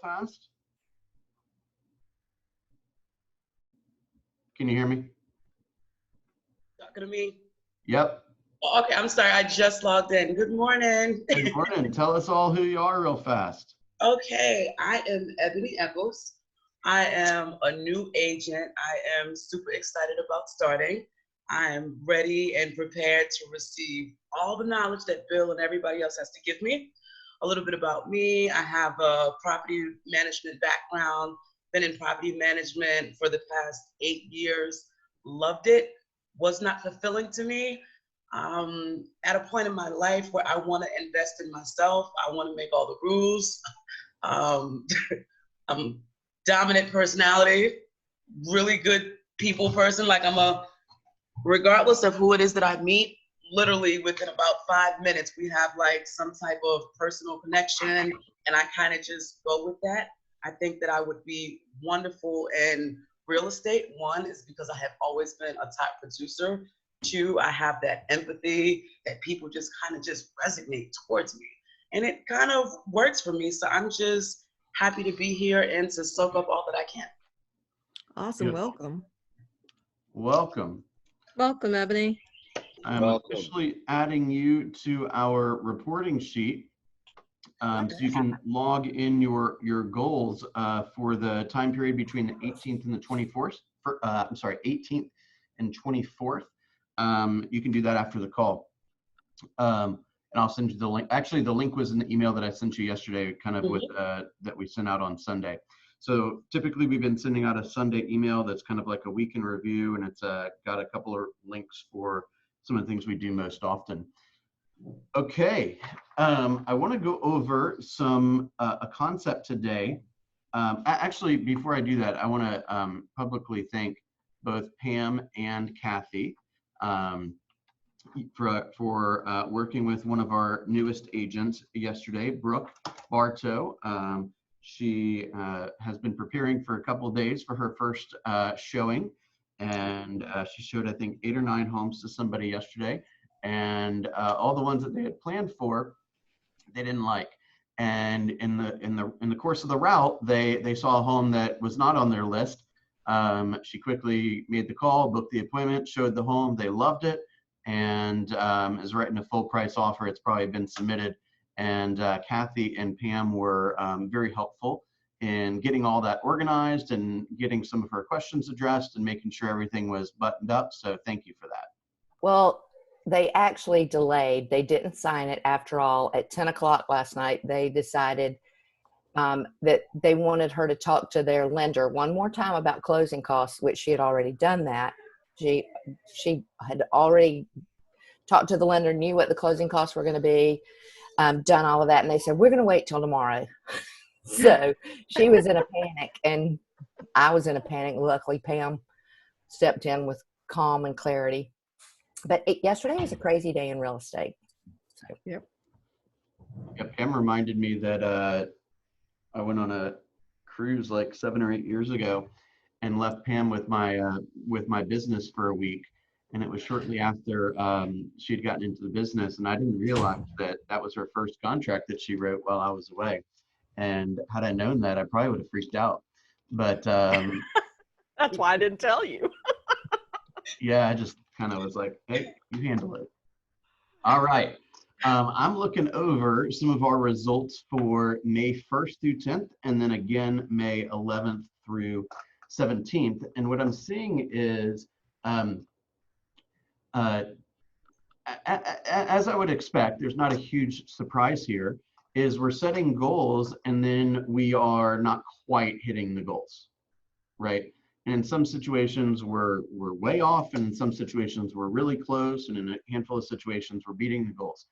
fast? Can you hear me? Talking to me? Yep. Oh, okay, I'm sorry. I just logged in. Good morning. Good morning. Tell us all who you are real fast. Okay, I am Ebony Eccles. I am a new agent. I am super excited about starting. I am ready and prepared to receive all the knowledge that Bill and everybody else has to give me. A little bit about me. I have a property management background, been in property management for the past 8 years, loved it, was not fulfilling to me. At a point in my life where I want to invest in myself, I want to make all the rules. Um, I'm dominant personality, really good people person. Like regardless of who it is that I meet, literally within about 5 minutes, we have like some type of personal connection, and I kind of just go with that. I think that I would be wonderful in real estate. One is because I have always been a top producer. Two, I have that empathy that people just kind of just resonate towards me. And it kind of works for me. So I'm just happy to be here and to soak up all that I can. Awesome. Welcome. Welcome. Welcome, Ebony. I'm officially adding you to our reporting sheet. So you can log in your goals for the time period between the 18th and the 24th. 18th and 24th. You can do that after the call. And I'll send you the link. Actually, the link was in the email that I sent you yesterday, kind of with that we sent out on Sunday. So typically we've been sending out a Sunday email that's kind of like a week in review, and it's got a couple of links for some of the things we do most often. Okay, I want to go over a concept today. Actually, before I do that, I want to publicly thank both Pam and Kathy for working with one of our newest agents yesterday, Brooke Bartow. She has been preparing for a couple of days for her first showing, and she showed, I think, 8 or 9 homes to somebody yesterday, and all the ones that they had planned for, they didn't like. And in the course of the route, they saw a home that was not on their list. She quickly made the call, booked the appointment, showed the home. They loved it, and is writing a full price offer. It's probably been submitted. And Kathy and Pam were very helpful in getting all that organized and getting some of her questions addressed and making sure everything was buttoned up. So thank you for that. Well, they actually delayed. They didn't sign it after all. At 10 o'clock last night, they decided that they wanted her to talk to their lender one more time about closing costs, which she had already done that. She had already talked to the lender, knew what the closing costs were going to be, done all of that. And they said, we're going to wait till tomorrow. So she was in a panic, and I was in a panic. Luckily, Pam stepped in with calm and clarity. But yesterday was a crazy day in real estate. So. Yep. Yeah, Pam reminded me that I went on a cruise like 7 or 8 years ago and left Pam with my business for a week. And it was shortly after she had gotten into the business, and I didn't realize that was her first contract that she wrote while I was away. And had I known that, I probably would have freaked out. But that's why I didn't tell you. Yeah, I just kind of was like, hey, you handle it. All right. I'm looking over some of our results for May 1st through 10th, and then again, May 11th through 17th. And what I'm seeing is, as I would expect, there's not a huge surprise here, is we're setting goals and then we are not quite hitting the goals, right? And in some situations we're way off, and in some situations we're really close, and in a handful of situations we're beating the goals.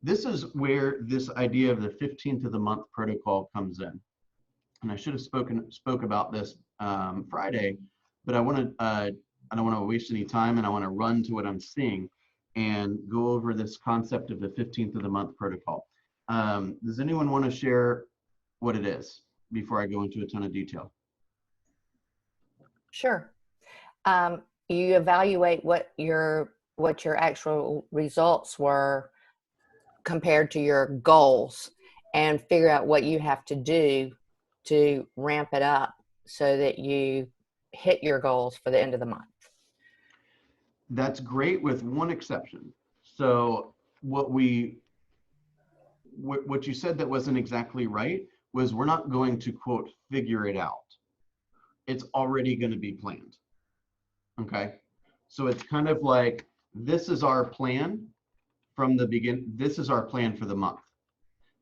This is where this idea of the 15th of the month protocol comes in. And I should have spoke about this Friday, but I don't want to waste any time, and I want to run to what I'm seeing and go over this concept of the 15th of the month protocol. Does anyone want to share what it is before I go into a ton of detail? Sure. You evaluate what your actual results were compared to your goals, and figure out what you have to do to ramp it up so that you hit your goals for the end of the month. That's great with one exception. So what you said that wasn't exactly right was we're not going to, quote, figure it out. It's already going to be planned. Okay. So it's kind of like, this is our plan from the beginning. This is our plan for the month.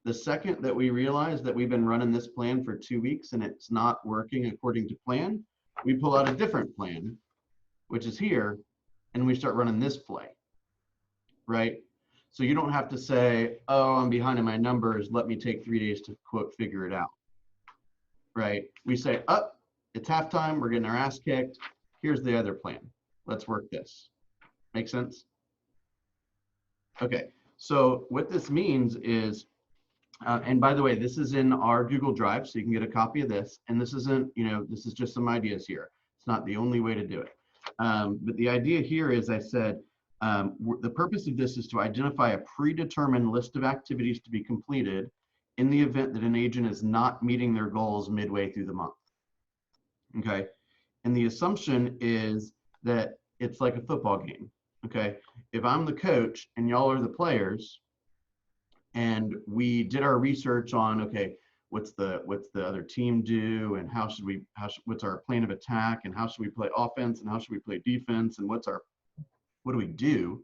The second that we realize that we've been running this plan for 2 weeks and it's not working according to plan, we pull out a different plan, which is here, and we start running this play, right? So you don't have to say, oh, I'm behind in my numbers, let me take 3 days to, quote, figure it out, right? We say, oh, it's halftime, we're getting our ass kicked. Here's the other plan. Let's work this. Make sense? Okay, so what this means is, and by the way, this is in our Google Drive, so you can get a copy of this. And this isn't, this is just some ideas here. It's not the only way to do it. But the idea here is, I said, the purpose of this is to identify a predetermined list of activities to be completed in the event that an agent is not meeting their goals midway through the month. Okay, and the assumption is that it's like a football game. Okay, if I'm the coach and y'all are the players, and we did our research on, okay, what's the other team do, and what's our plan of attack, and how should we play offense, and how should we play defense, and what do we do?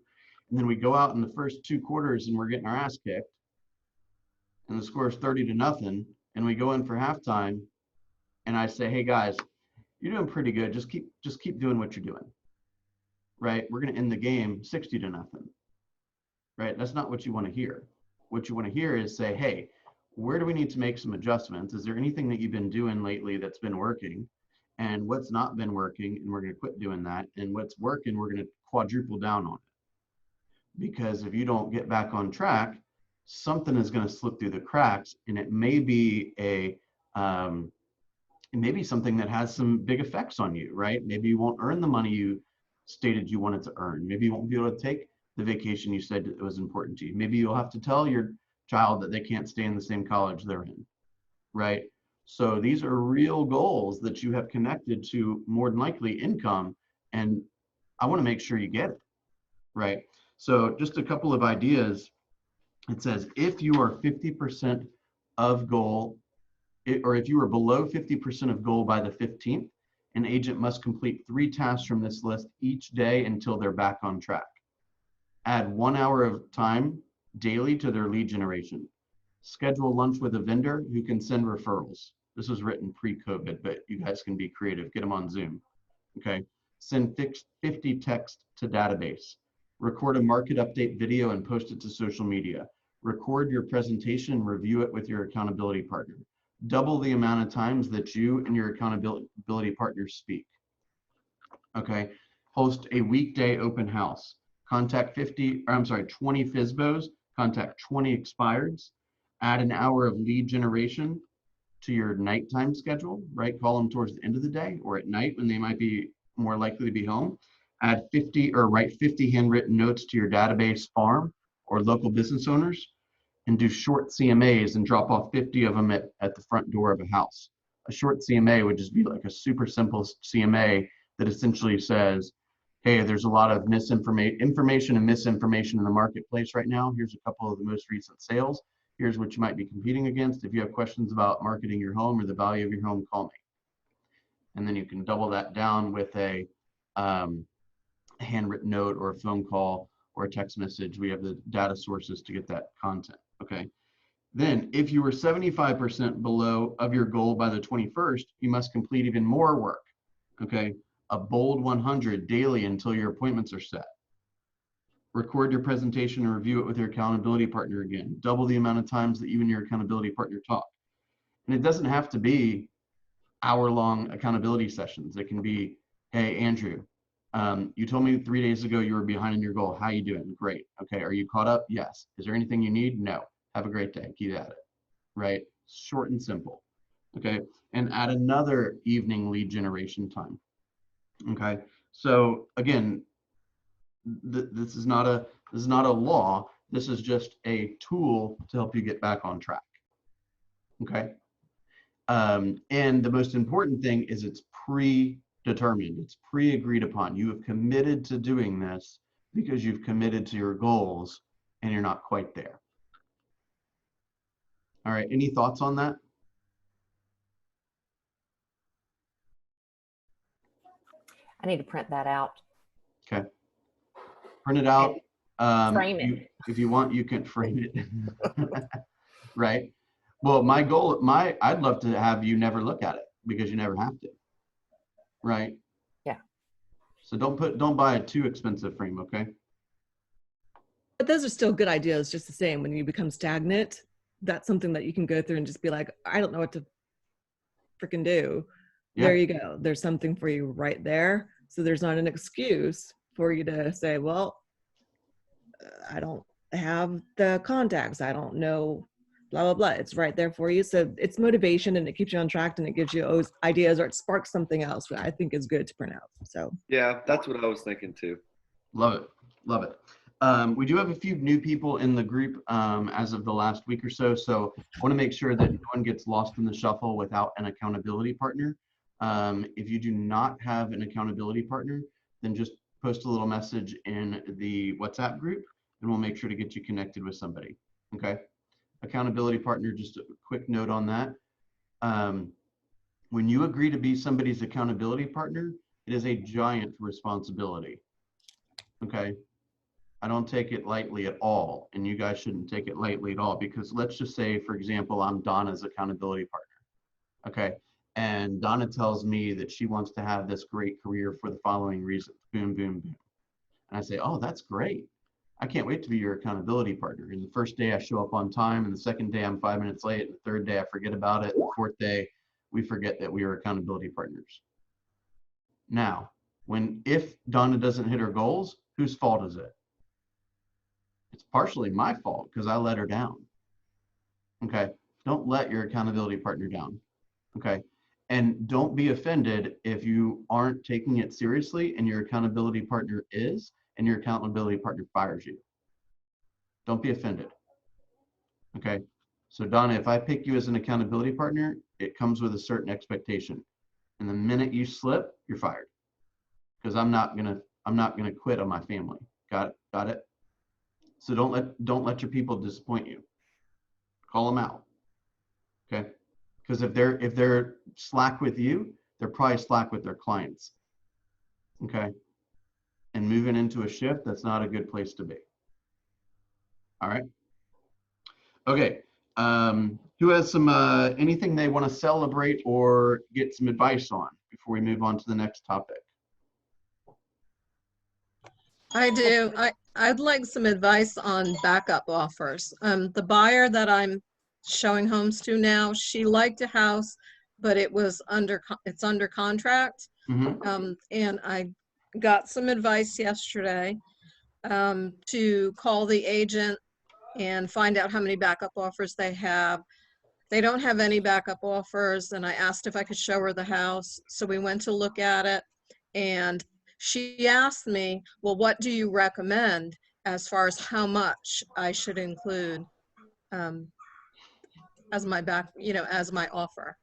And then we go out in the first 2 quarters and we're getting our ass kicked, and the score is 30-0, and we go in for halftime, and I say, hey guys, you're doing pretty good. Just keep doing what you're doing, right? We're going to end the game 60-0, right? That's not what you want to hear. What you want to hear is say, hey, where do we need to make some adjustments? Is there anything that you've been doing lately that's been working, and what's not been working? And we're going to quit doing that. And what's working, we're going to quadruple down on it. Because if you don't get back on track, something is going to slip through the cracks, and it may be something that has some big effects on you, right? Maybe you won't earn the money you stated you wanted to earn. Maybe you won't be able to take the vacation you said it was important to you. Maybe you'll have to tell your child that they can't stay in the same college they're in, right? So these are real goals that you have connected to, more than likely, income, and I want to make sure you get it, right? So just a couple of ideas. It says, if you are 50% of goal, or if you are below 50% of goal by the 15th, an agent must complete 3 tasks from this list each day until they're back on track. Add 1 hour of time daily to their lead generation. Schedule lunch with a vendor who can send referrals. This was written pre-COVID, but you guys can be creative. Get them on Zoom. Okay. Send 50 texts to database. Record a market update video and post it to social media. Record your presentation and review it with your accountability partner. Double the amount of times that you and your accountability partner speak. Okay. Host a weekday open house. Contact 20 FSBOs, contact 20 expireds, add an hour of lead generation to your nighttime schedule, right? Call them towards the end of the day or at night when they might be more likely to be home. Add 50 or write 50 handwritten notes to your database farm or local business owners, and do short CMAs and drop off 50 of them at the front door of a house. A short CMA would just be like a super simple CMA that essentially says, hey, there's a lot of information and misinformation in the marketplace right now. Here's a couple of the most recent sales. Here's what you might be competing against. If you have questions about marketing your home or the value of your home, call me. And then you can double that down with a handwritten note or a phone call or a text message. We have the data sources to get that content, okay? Then if you were 75% below of your goal by the 21st, you must complete even more work, okay? A bold 100 daily until your appointments are set. Record your presentation and review it with your accountability partner again. Double the amount of times that you and your accountability partner talk. And it doesn't have to be hour-long accountability sessions. It can be, hey, Andrew, you told me 3 days ago you were behind in your goal. How you doing? Great. Okay, are you caught up? Yes. Is there anything you need? No. Have a great day. Keep at it, right? Short and simple, okay? And add another evening lead generation time, okay? So again, this is not a law. This is just a tool to help you get back on track, okay? And the most important thing is it's predetermined, it's pre-agreed upon. You have committed to doing this because you've committed to your goals and you're not quite there. All right, any thoughts on that? I need to print that out. Okay. Print it out. Frame it. If you want, you can frame it. Right. Well, my goal, I'd love to have you never look at it because you never have to. Right. Yeah. So don't buy a too expensive frame, okay? But those are still good ideas, just the same. When you become stagnant, that's something that you can go through and just be like, I don't know what to freaking do. Yeah. There you go. There's something for you right there. So there's not an excuse for you to say, well, I don't have the contacts. I don't know, blah, blah, blah. It's right there for you. So it's motivation and it keeps you on track and it gives you always ideas, or it sparks something else, which I think is good to print out. So Yeah, that's what I was thinking too. Love it. Love it. We do have a few new people in the group as of the last week or so. So I want to make sure that no one gets lost in the shuffle without an accountability partner. If you do not have an accountability partner, then just post a little message in the WhatsApp group and we'll make sure to get you connected with somebody. Okay. Accountability partner, just a quick note on that. When you agree to be somebody's accountability partner, it is a giant responsibility. Okay. I don't take it lightly at all, and you guys shouldn't take it lightly at all, because let's just say, for example, I'm Donna's accountability partner. Okay. And Donna tells me that she wants to have this great career for the following reasons. Boom, boom, boom. And I say, oh, that's great. I can't wait to be your accountability partner. And the first day I show up on time, and the second day I'm 5 minutes late, and the third day I forget about it, and the fourth day we forget that we are accountability partners. Now, if Donna doesn't hit her goals, whose fault is it? It's partially my fault because I let her down. Okay. Don't let your accountability partner down. Okay. And don't be offended if you aren't taking it seriously and your accountability partner is, and your accountability partner fires you. Don't be offended. Okay. So Donna, if I pick you as an accountability partner, it comes with a certain expectation. And the minute you slip, you're fired. Because I'm not gonna quit on my family. Got it? So don't let your people disappoint you. Call them out. Okay? Because if they're slack with you, they're probably slack with their clients. Okay? And moving into a shift, that's not a good place to be. All right? Okay. Who has some anything they want to celebrate or get some advice on before we move on to the next topic? I do. I'd like some advice on backup offers. The buyer that I'm showing homes to now, she liked a house, but it's under contract. Mm-hmm. And I got some advice yesterday to call the agent and find out how many backup offers they have. They don't have any backup offers, and I asked if I could show her the house. So we went to look at it, and she asked me, well, what do you recommend as far as how much I should include as my as my offer?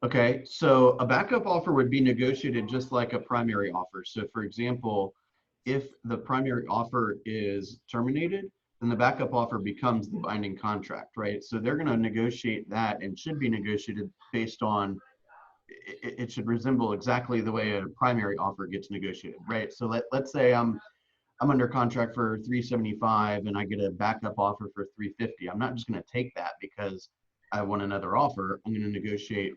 Okay, so a backup offer would be negotiated just like a primary offer. So for example, if the primary offer is terminated, then the backup offer becomes the binding contract, right? So they're going to negotiate that, and should be negotiated based on, it should resemble exactly the way a primary offer gets negotiated, right? So let's say I'm under contract for 375 and I get a backup offer for 350. I'm not just going to take that because I want another offer. I'm going to negotiate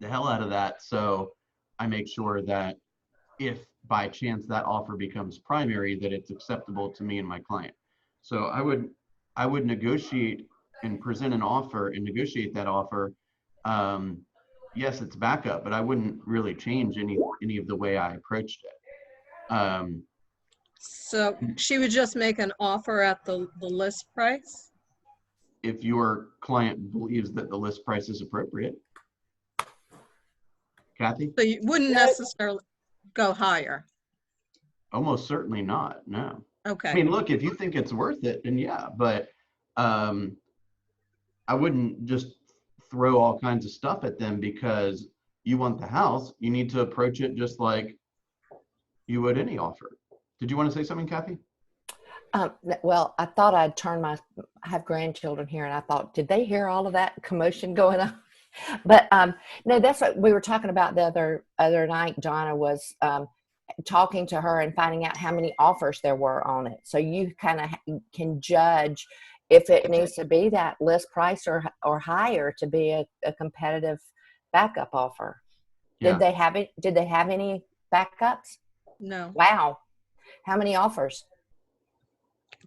the hell out of that, so I make sure that if by chance that offer becomes primary, that it's acceptable to me and my client. So I would negotiate and present an offer and negotiate that offer. Yes, it's backup, but I wouldn't really change any of the way I approached it. So she would just make an offer at the list price? If your client believes that the list price is appropriate. Kathy? So you wouldn't necessarily go higher? Almost certainly not, no. Okay. I mean, look, if you think it's worth it, then yeah, but I I wouldn't just throw all kinds of stuff at them because you want the house. You need to approach it just like you would any offer. Did you want to say something, Kathy? Well, I thought I have grandchildren here, and I thought, did they hear all of that commotion going on? But no, that's what we were talking about the other night. Donna was talking to her and finding out how many offers there were on it. So you kind of can judge if it needs to be that list price or higher to be a competitive backup offer. Yeah. Did they have it? Did they have any backups? No, Wow. How many offers?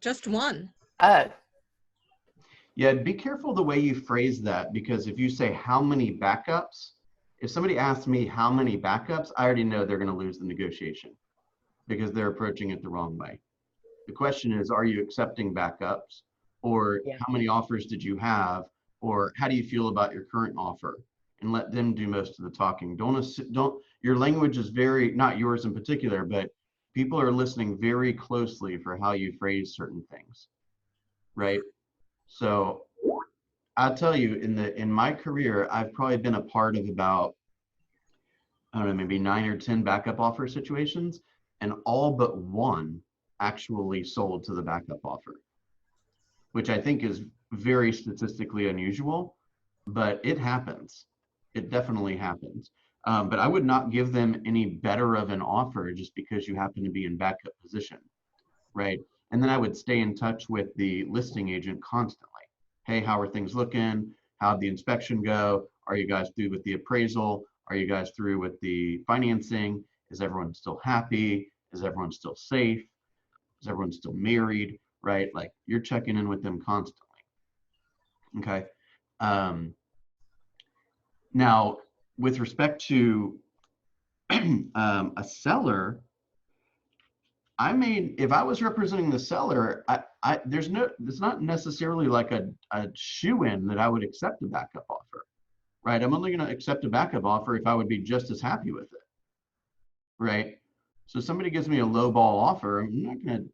just one. Oh, Yeah, be careful the way you phrase that, because if you say how many backups, if somebody asks me how many backups, I already know they're going to lose the negotiation because they're approaching it the wrong way. The question is, are you accepting backups, or yeah. how many offers did you have, or how do you feel about your current offer? And let them do most of the talking. Don't, your language is very, not yours in particular, but people are listening very closely for how you phrase certain things, right? So I'll tell you, in my career, I've probably been a part of about, I don't know, maybe 9 or 10 backup offer situations, and all but one actually sold to the backup offer, which I think is very statistically unusual, but it happens. It definitely happens. But I would not give them any better of an offer just because you happen to be in backup position, right? And then I would stay in touch with the listing agent constantly. Hey, how are things looking? How'd the inspection go? Are you guys through with the appraisal? Are you guys through with the financing? Is everyone still happy? Is everyone still safe? Is everyone still married? Right? Like, you're checking in with them constantly. Okay. Now, with respect to a seller, if I was representing the seller, it's not necessarily like a shoe-in that I would accept a backup offer, right? I'm only going to accept a backup offer if I would be just as happy with it, right? So somebody gives me a low ball offer, I'm going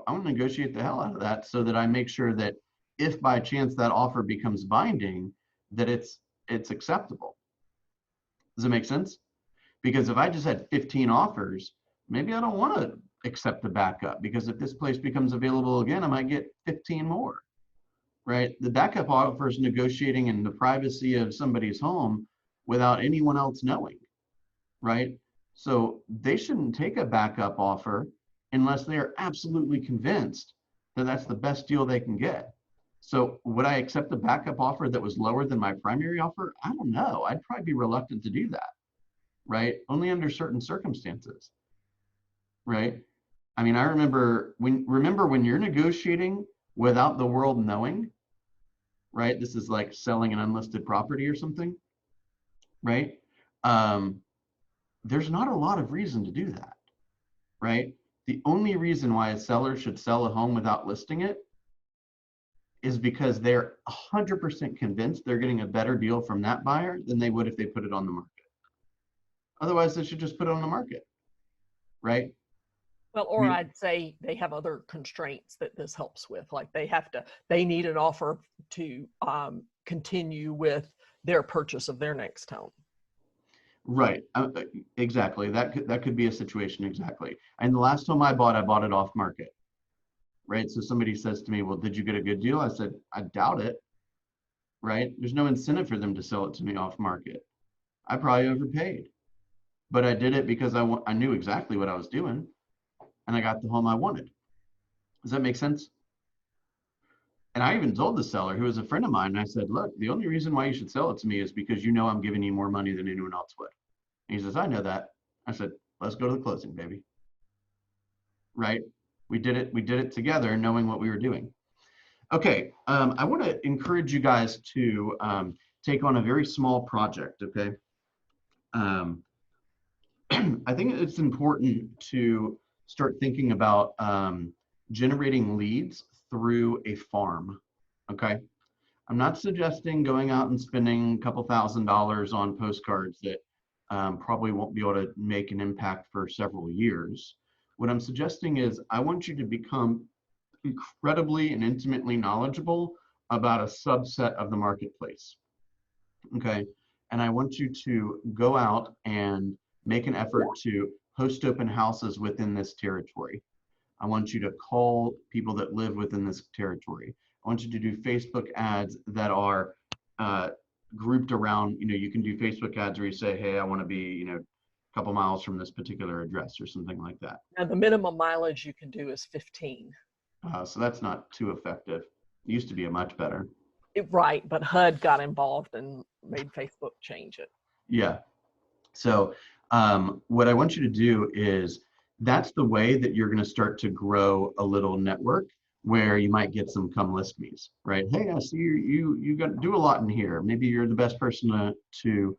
to negotiate the hell out of that so that I make sure that if by chance that offer becomes binding, that it's acceptable. Does it make sense? Because if I just had 15 offers, maybe I don't want to accept the backup, because if this place becomes available again, I might get 15 more, right? The backup offer is negotiating in the privacy of somebody's home without anyone else knowing, right? So they shouldn't take a backup offer unless they're absolutely convinced that that's the best deal they can get. So would I accept a backup offer that was lower than my primary offer? I don't know. I'd probably be reluctant to do that, right? Only under certain circumstances, right? I mean, I remember when you're negotiating without the world knowing, right? This is like selling an unlisted property or something, right? There's not a lot of reason to do that, right? The only reason why a seller should sell a home without listing it is because they're 100% convinced they're getting a better deal from that buyer than they would if they put it on the market. Otherwise, they should just put it on the market, right? Well, or I'd say they have other constraints that this helps with. Like they need an offer to continue with their purchase of their next home. Right. Exactly. That could be a situation. Exactly. And the last home I bought it off market. Right. So somebody says to me, well, did you get a good deal? I said, I doubt it. Right. There's no incentive for them to sell it to me off market. I probably overpaid, but I did it because I knew exactly what I was doing, and I got the home I wanted. Does that make sense? And I even told the seller, who was a friend of mine, and I said, look, the only reason why you should sell it to me is because you know I'm giving you more money than anyone else would. And he says, I know that. I said, let's go to the closing, baby. Right? We did it together, knowing what we were doing. Okay, I want to encourage you guys to take on a very small project, okay? I think it's important to start thinking about generating leads through a farm, okay? I'm not suggesting going out and spending a couple $1,000s on postcards that probably won't be able to make an impact for several years. What I'm suggesting is I want you to become incredibly and intimately knowledgeable about a subset of the marketplace. Okay. And I want you to go out and make an effort to host open houses within this territory. I want you to call people that live within this territory. I want you to do Facebook ads that are grouped around, you can do Facebook ads where you say, hey, I want to be, a couple miles from this particular address or something like that. Now, the minimum mileage you can do is 15. So that's not too effective. It used to be a much better. Right, but HUD got involved and made Facebook change it. Yeah. So what I want you to do is, that's the way that you're going to start to grow a little network where you might get some come list me's, right? Hey, I see you got to do a lot in here. Maybe you're the best person to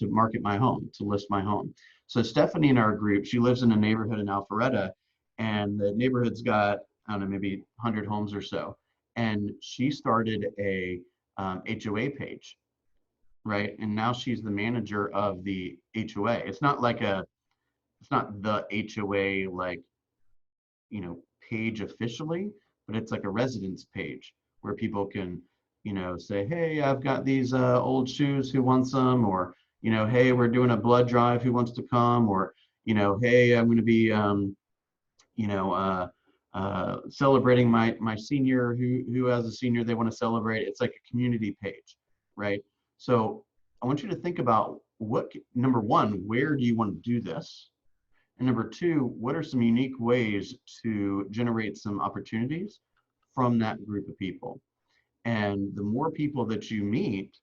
market my home, to list my home. So Stephanie in our group, she lives in a neighborhood in Alpharetta, and the neighborhood's got, I don't know, maybe 100 homes or so. And she started a HOA page, right? And now she's the manager of the HOA. It's not the HOA page officially, but it's like a residence page where people can, say, hey, I've got these old shoes, who wants them? Or, hey, we're doing a blood drive, who wants to come? Or, hey, I'm going to be, celebrating my senior, who has a senior they want to celebrate. It's like a community page, right? So I want you to think about number one, where do you want to do this? And number two, what are some unique ways to generate some opportunities from that group of people? And the more people that you meet,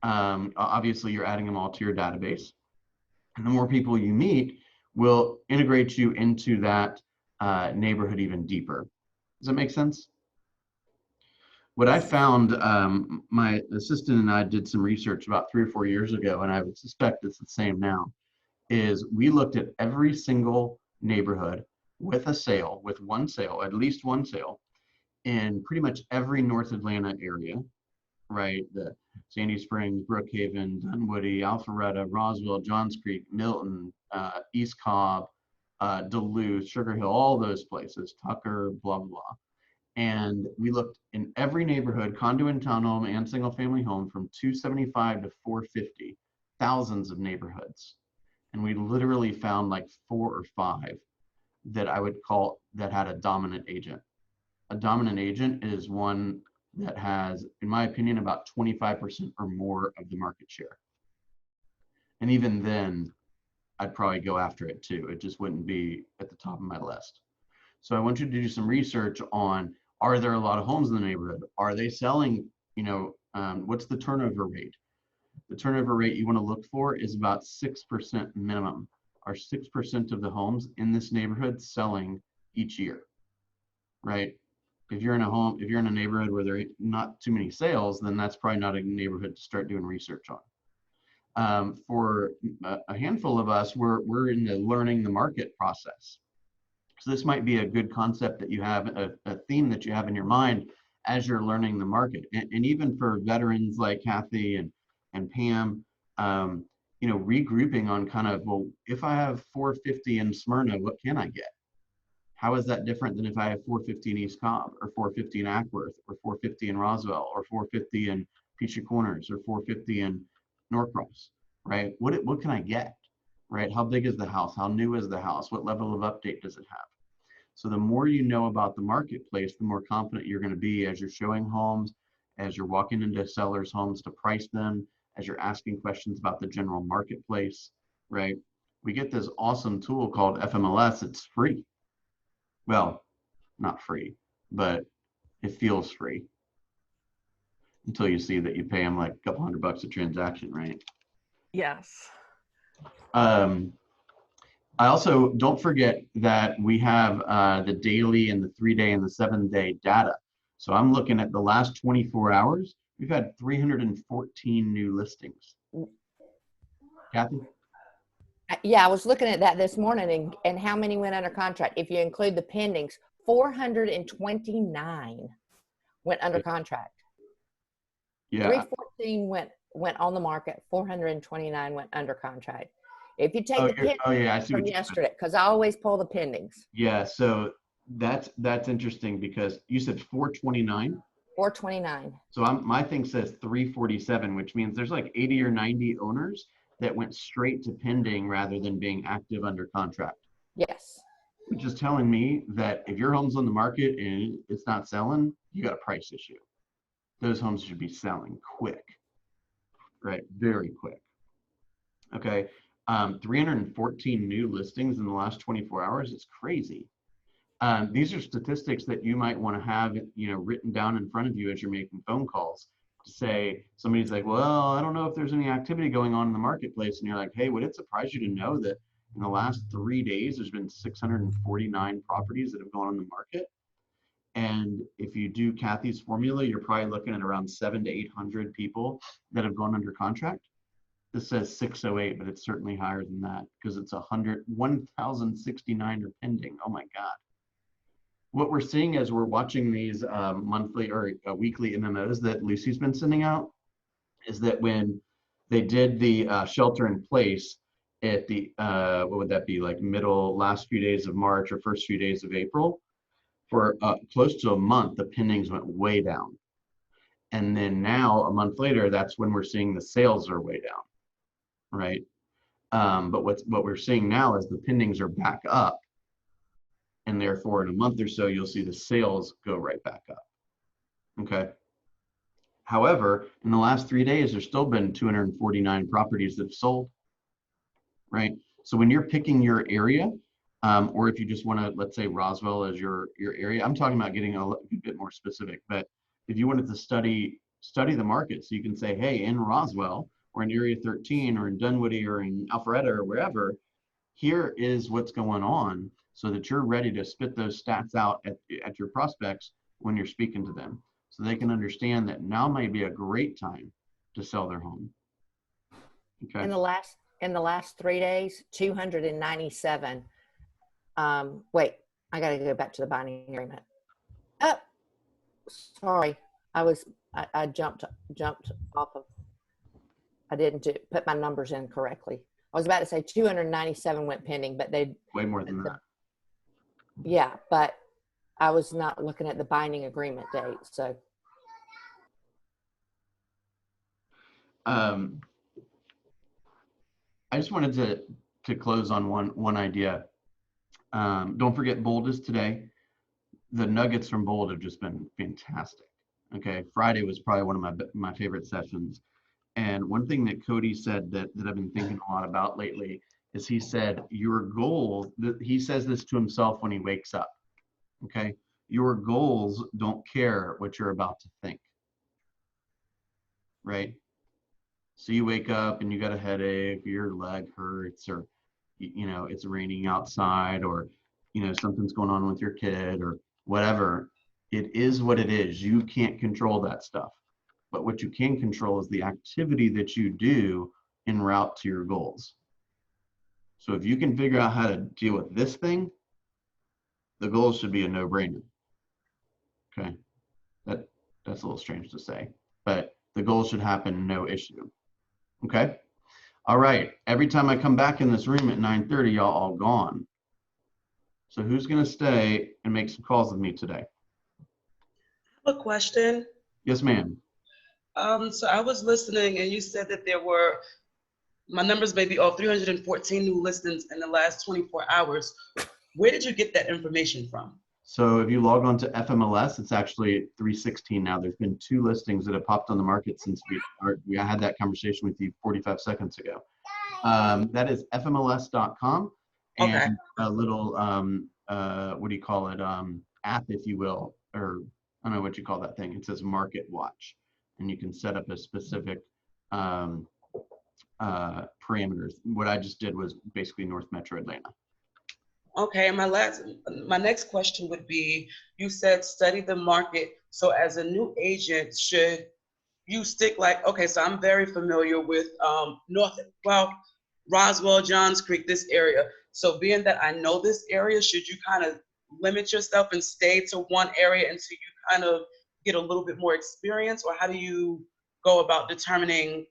obviously you're adding them all to your database. And the more people you meet will integrate you into that neighborhood even deeper. Does that make sense? What I found, my assistant and I did some research about 3 or 4 years ago, and I would suspect it's the same now, is we looked at every single neighborhood with a sale, with one sale, at least one sale, in pretty much every North Atlanta area, right? The Sandy Springs, Brookhaven, Dunwoody, Alpharetta, Roswell, Johns Creek, Milton, East Cobb, Duluth, Sugar Hill, all those places, Tucker, blah, blah, blah. And we looked in every neighborhood, condo and townhome and single family home, from 275 to 450, thousands of neighborhoods. And we literally found like 4 or 5 that I would call that had a dominant agent. A dominant agent is one that has, in my opinion, about 25% or more of the market share. And even then, I'd probably go after it too. It just wouldn't be at the top of my list. So I want you to do some research on, are there a lot of homes in the neighborhood? Are they selling, what's the turnover rate? The turnover rate you want to look for is about 6% minimum. Are 6% of the homes in this neighborhood selling each year, right? If you're in a neighborhood where there are not too many sales, then that's probably not a neighborhood to start doing research on. For a handful of us, we're in the learning the market process. So this might be a good concept that you have, a theme that you have in your mind as you're learning the market. And even for veterans like Kathy and Pam, regrouping on kind of, well, if I have 450 in Smyrna, what can I get? How is that different than if I have 450 in East Cobb, or 450 in Ackworth, or 450 in Roswell, or 450 in Peachtree Corners, or 450 in Norcross, right? What can I get, right? How big is the house? How new is the house? What level of update does it have? So the more you know about the marketplace, the more confident you're going to be as you're showing homes, as you're walking into sellers' homes to price them, as you're asking questions about the general marketplace, right? We get this awesome tool called FMLS. It's free. Well, not free, but it feels free until you see that you pay them like a couple $100 a transaction, right? Yes. I also don't forget that we have the daily and the 3-day and the 7-day data. So I'm looking at the last 24 hours. We've had 314 new listings. Kathy? Yeah, I was looking at that this morning, and how many went under contract? If you include the pendings, 429 went under contract. Yeah. 314 went on the market. 429 went under contract. If you take the pendings I see from yesterday, because I always pull the pendings. Yeah, so that's interesting because you said 429. 429. So my thing says 347, which means there's like 80 or 90 owners that went straight to pending rather than being active under contract. Yes. Which is telling me that if your home's on the market and it's not selling, you got a price issue. Those homes should be selling quick, right? Very quick. Okay. 314 new listings in the last 24 hours. It's crazy. These are statistics that you might want to have, written down in front of you as you're making phone calls to say, somebody's like, well, I don't know if there's any activity going on in the marketplace. And you're like, hey, would it surprise you to know that in the last 3 days, there's been 649 properties that have gone on the market? And if you do Kathy's formula, you're probably looking at around 700 to 800 people that have gone under contract. This says 608, but it's certainly higher than that because it's 1,069 are pending. Oh my God. What we're seeing as we're watching these monthly or weekly MMOs that Lucy's been sending out is that when they did the shelter in place at the, what would that be, like last few days of March or first few days of April, for close to a month, the pendings went way down. And then now, a month later, that's when we're seeing the sales are way down, right? But what we're seeing now is the pendings are back up. And therefore, in a month or so, you'll see the sales go right back up. Okay. However, in the last 3 days, there's still been 249 properties that have sold, right? So when you're picking your area, or if you just want to, let's say Roswell as your area, I'm talking about getting a bit more specific, but if you wanted to study the market, so you can say, hey, in Roswell, or in Area 13, or in Dunwoody, or in Alpharetta, or wherever, here is what's going on, so that you're ready to spit those stats out at your prospects when you're speaking to them, so they can understand that now might be a great time to sell their home. Okay. In the last 3 days, 297. Wait, I got to go back to the binding agreement. Oh, sorry. I jumped off of, I didn't put my numbers in correctly. I was about to say 297 went pending, but they Way more than that. Yeah, but I was not looking at the binding agreement date. So I just wanted to close on one idea. Don't forget Bold is today. The nuggets from Bold have just been fantastic. Okay, Friday was probably one of my favorite sessions. And one thing that Cody said that I've been thinking a lot about lately is he said, your goal, he says this to himself when he wakes up, okay? Your goals don't care what you're about to think, right? So you wake up and you got a headache, your leg hurts, or, it's raining outside, or, something's going on with your kid or whatever. It is what it is. You can't control that stuff. But what you can control is the activity that you do en route to your goals. So if you can figure out how to deal with this thing, the goals should be a no-brainer. Okay, that's a little strange to say, but the goal should happen, no issue. Okay, all right. Every time I come back in this room at 9:30, y'all all gone. So who's gonna stay and make some calls with me today? I have a question. Yes, ma'am. So I was listening and you said that there were, my numbers may be off, 314 new listings in the last 24 hours. Where did you get that information from? So if you log on to FMLS, it's actually 316 now. There's been 2 listings that have popped on the market since we had that conversation with you 45 seconds ago. That is FMLS.com, and Okay. a little, what do you call it, app, if you will, or I don't know what you call that thing. It says Market Watch, and you can set up a specific parameters. What I just did was basically North Metro Atlanta. Okay, and my next question would be, you said study the market. So as a new agent, should you stick like, okay, so I'm very familiar with Roswell, Johns Creek, this area. So being that I know this area, should you kind of limit yourself and stay to one area until you kind of get a little bit more experience? Or how do you go about determining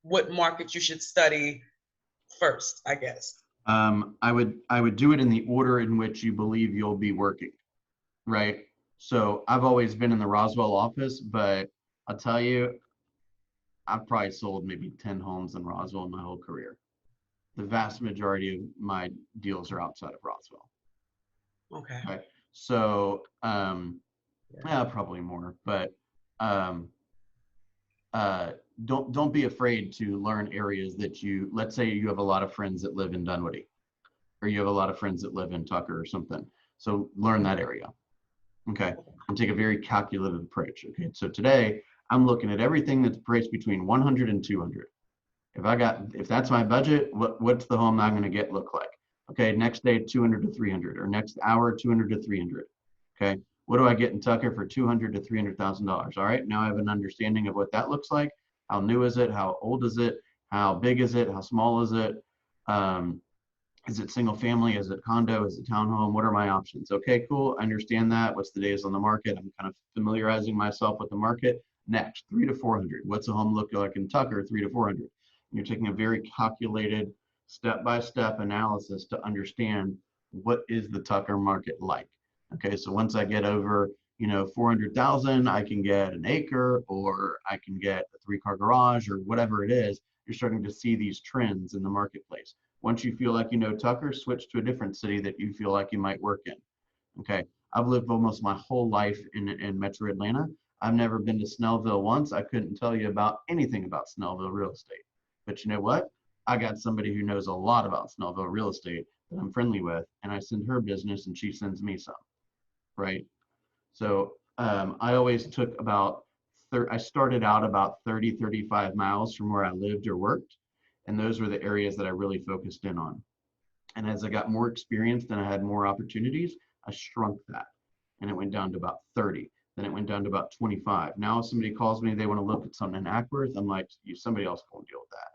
what market you should study first, I guess? I would do it in the order in which you believe you'll be working, right? So I've always been in the Roswell office, but I'll tell you, I've probably sold maybe 10 homes in Roswell in my whole career. The vast majority of my deals are outside of Roswell. Okay. Okay. So, yeah, probably more, but don't be afraid to learn areas that you, let's say you have a lot of friends that live in Dunwoody, or you have a lot of friends that live in Tucker or something. So learn that area. Okay. And take a very calculated approach. Okay. So today I'm looking at everything that's priced between 100 and 200. If that's my budget, what's the home I'm going to get look like? Okay. Next day, 200 to 300, or next hour, 200 to 300. Okay. What do I get in Tucker for 200 to $300,000? All right. Now I have an understanding of what that looks like. How new is it? How old is it? How big is it? How small is it? Is it single family? Is it condo? Is it townhome? What are my options? Okay, cool. I understand that. What's the days on the market? I'm kind of familiarizing myself with the market. Next, 300 to 400. What's a home look like in Tucker? 300 to 400. You're taking a very calculated step-by-step analysis to understand what is the Tucker market like. Okay, so once I get over, 400,000, I can get an acre, or I can get a 3-car garage, or whatever it is. You're starting to see these trends in the marketplace. Once you feel like you know Tucker, switch to a different city that you feel like you might work in. Okay, I've lived almost my whole life in Metro Atlanta. I've never been to Snellville once. I couldn't tell you about anything about Snellville real estate. But you know what? I got somebody who knows a lot about Snellville real estate that I'm friendly with, and I send her business and she sends me some, right? So I always took I started out about 30, 35 miles from where I lived or worked. And those were the areas that I really focused in on. And as I got more experienced and I had more opportunities, I shrunk that. And it went down to about 30. Then it went down to about 25. Now if somebody calls me, they want to look at something in Ackworth, I'm like, somebody else will deal with that,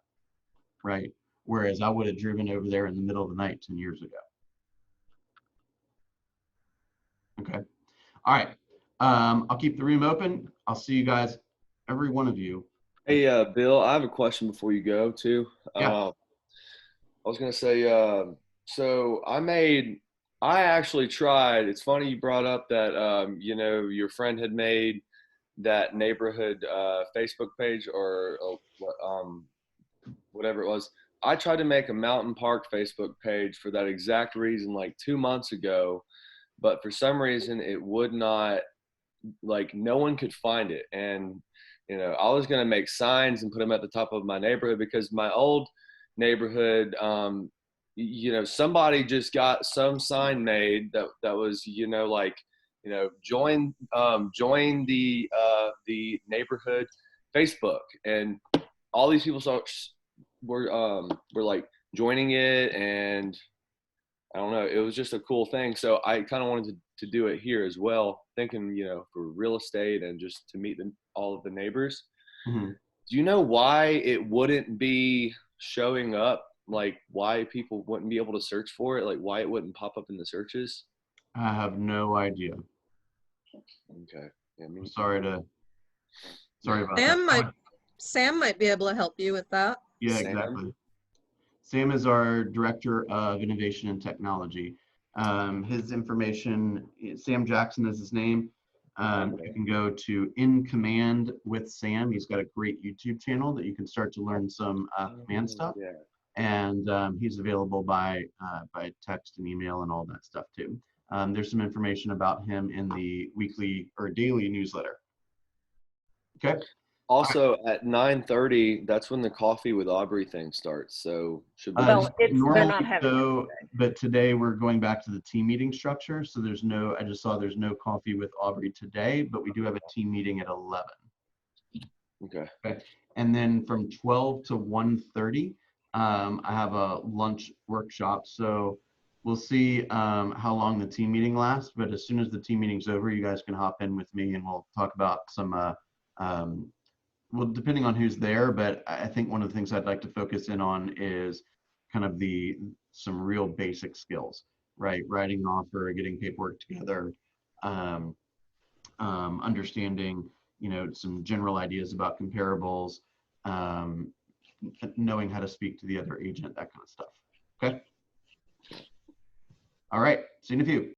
right? Whereas I would have driven over there in the middle of the night 10 years ago. Okay. All right. I'll keep the room open. I'll see you guys, every one of you. Hey, Bill, I have a question before you go too. Yeah. I was gonna say, so I actually tried. It's funny you brought up that, your friend had made that neighborhood Facebook page or whatever it was. I tried to make a Mountain Park Facebook page for that exact reason like 2 months ago, but for some reason it would not, like no one could find it. And I was going to make signs and put them at the top of my neighborhood because my old neighborhood, somebody just got some sign made that was, join the neighborhood Facebook, and all these people were like joining it, and I don't know, it was just a cool thing. So I kind of wanted to do it here as well, thinking, for real estate and just to meet all of the neighbors. Mm-hmm. Do you know why it wouldn't be showing up? Like why people wouldn't be able to search for it? Like why it wouldn't pop up in the searches? I have no idea. Okay. Yeah, I'm sorry about that. Sam might be able to help you with that. Yeah, Sam? exactly. Sam is our Director of Innovation and Technology. His information, Sam Jackson is his name. You can go to In Command with Sam. He's got a great YouTube channel that you can start to learn some command stuff. Yeah. And he's available by text and email and all that stuff too. There's some information about him in the weekly or daily newsletter. Okay. Also at 9:30, that's when the Coffee with Aubrey thing starts. So should we? Well, they're normally not having it today. but today we're going back to the team meeting structure. So I just saw there's no Coffee with Aubrey today, but we do have a team meeting at 11. Okay. And then from 12 to 1:30, I have a lunch workshop. So we'll see how long the team meeting lasts. But as soon as the team meeting's over, you guys can hop in with me and we'll talk about some well, depending on who's there, but I think one of the things I'd like to focus in on is kind of some real basic skills, right? Writing an offer, getting paperwork together, understanding, some general ideas about comparables, knowing how to speak to the other agent, that kind of stuff. Okay. All right. See you in a few.